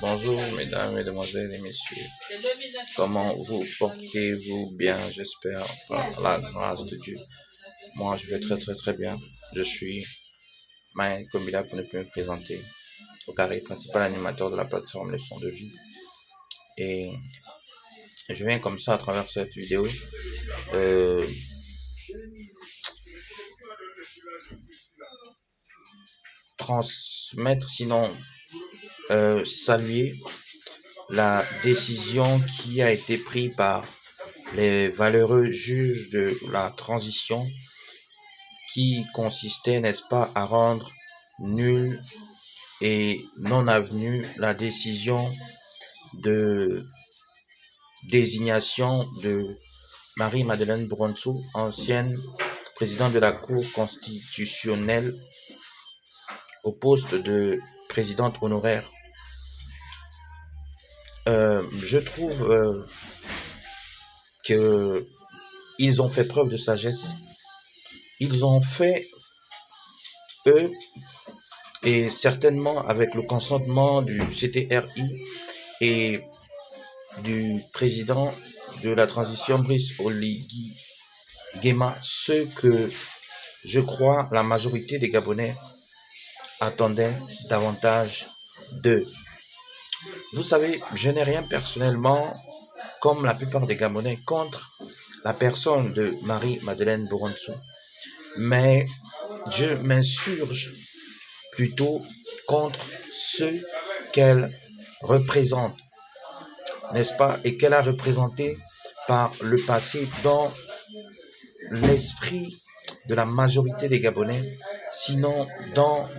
Bonjour mesdames, mesdemoiselles et messieurs. Comment vous portez-vous bien? J'espère par la grâce de Dieu. Moi, je vais très bien. Je suis Maël Kombila pour ne plus me présenter. Au carré principal animateur de la plateforme Leçon de vie. Et je viens comme ça à travers cette vidéo transmettre, sinon saluer la décision qui a été prise par les valeureux juges de la transition qui consistait, n'est-ce pas, à rendre nulle et non avenue la décision de désignation de Marie-Madeleine Brontsou, ancienne présidente de la Cour constitutionnelle, au poste de présidente honoraire. Je trouve qu'ils ont fait preuve de sagesse. Ils ont fait, eux, et certainement avec le consentement du CTRI et du président de la transition Brice Oligui Nguema, ce que je crois la majorité des Gabonais attendaient davantage d'eux. Vous savez, je n'ai rien personnellement, comme la plupart des Gabonais, contre la personne de Marie-Madeleine Brontsou, mais je m'insurge plutôt contre ce qu'elle représente, n'est-ce pas, et qu'elle a représenté par le passé dans l'esprit de la majorité des Gabonais, sinon dans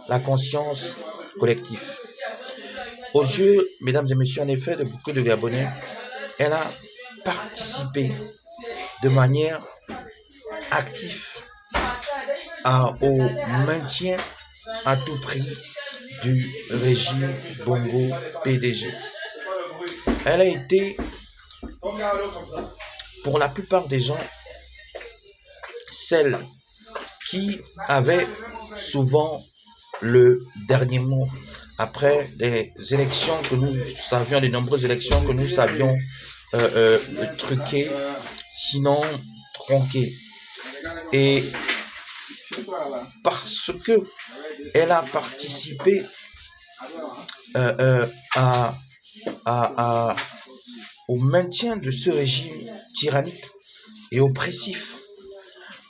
la conscience collective. Aux yeux, mesdames et messieurs, en effet, de beaucoup de Gabonais, elle a participé de manière active au maintien à tout prix du régime Bongo PDG. Elle a été, pour la plupart des gens, celle qui avait souvent le dernier mot après les élections que nous savions, les nombreuses élections que nous savions truquées, sinon tronquées. Et parce que elle a participé au maintien de ce régime tyrannique et oppressif,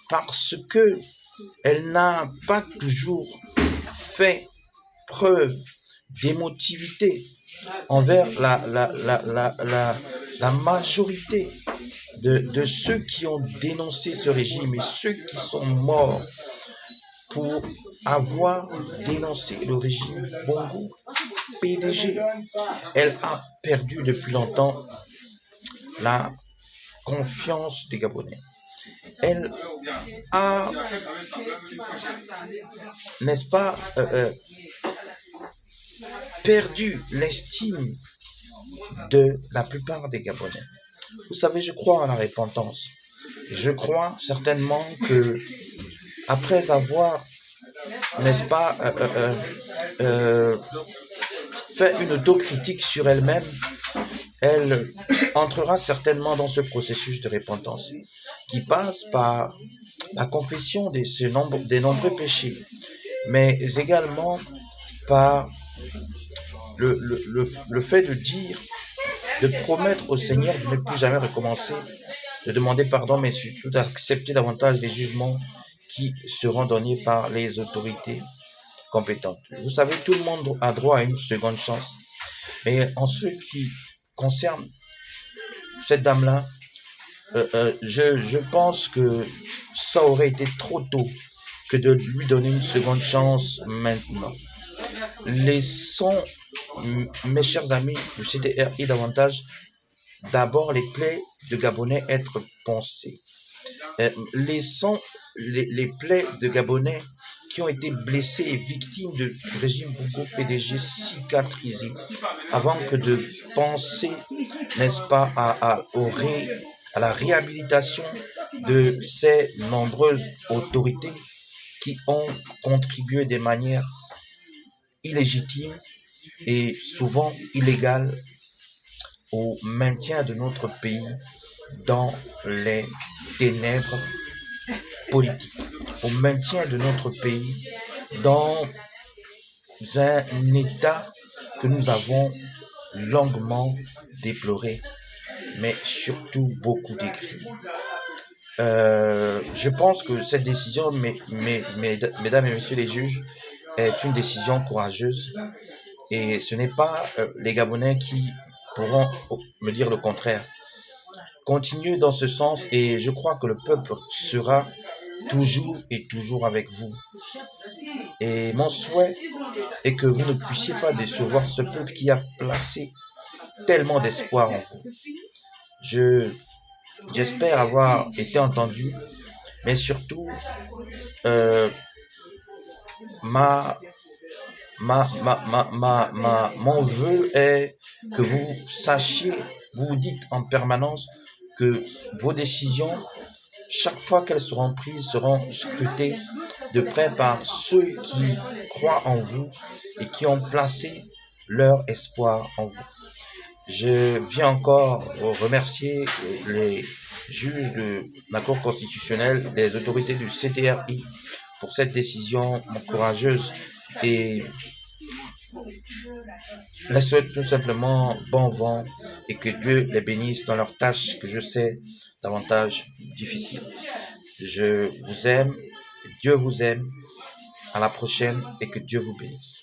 parce que elle n'a pas toujours fait preuve d'émotivité envers la majorité de ceux qui ont dénoncé ce régime et ceux qui sont morts pour avoir dénoncé le régime Bongo PDG. Elle a perdu depuis longtemps la confiance des Gabonais. Elle a, n'est-ce pas, perdu l'estime de la plupart des Gabonais. Vous savez, je crois en la repentance. Je crois certainement que après avoir, n'est-ce pas, fait une autocritique sur elle-même, elle entrera certainement dans ce processus de repentance qui passe par la confession des nombreux péchés, mais également par le fait de dire, de promettre au Seigneur de ne plus jamais recommencer, de demander pardon, mais surtout d'accepter davantage les jugements qui seront donnés par les autorités compétentes. Vous savez, tout le monde a droit à une seconde chance. Mais en ce qui concerne cette dame-là, je pense que ça aurait été trop tôt que de lui donner une seconde chance maintenant. Laissons, mes chers amis du CTRI, davantage d'abord les plaies de Gabonais être poncées. Laissons les plaies de Gabonais qui ont été blessés et victimes du régime Bongo PDG cicatriser avant que de penser, n'est-ce pas, à la réhabilitation de ces nombreuses autorités qui ont contribué de manière illégitime et souvent illégale au maintien de notre pays dans les ténèbres politiques, au maintien de notre pays dans un état que nous avons longuement déploré, mais surtout beaucoup décrit. Je pense que cette décision, mesdames et messieurs les juges, est une décision courageuse et ce n'est pas les Gabonais qui pourront me dire le contraire. Continuez dans ce sens et je crois que le peuple sera toujours et toujours avec vous. Et mon souhait est que vous ne puissiez pas décevoir ce peuple qui a placé tellement d'espoir en vous. J'espère avoir été entendu, mais surtout, euh, mon vœu est que vous sachiez, vous vous dites en permanence que vos décisions, chaque fois qu'elles seront prises, seront scrutées de près par ceux qui croient en vous et qui ont placé leur espoir en vous. Je viens encore remercier les juges de la Cour constitutionnelle, les autorités du CTRI pour cette décision courageuse et les souhaite tout simplement bon vent et que Dieu les bénisse dans leurs tâches que je sais davantage difficiles. Je vous aime, Dieu vous aime, à la prochaine et que Dieu vous bénisse.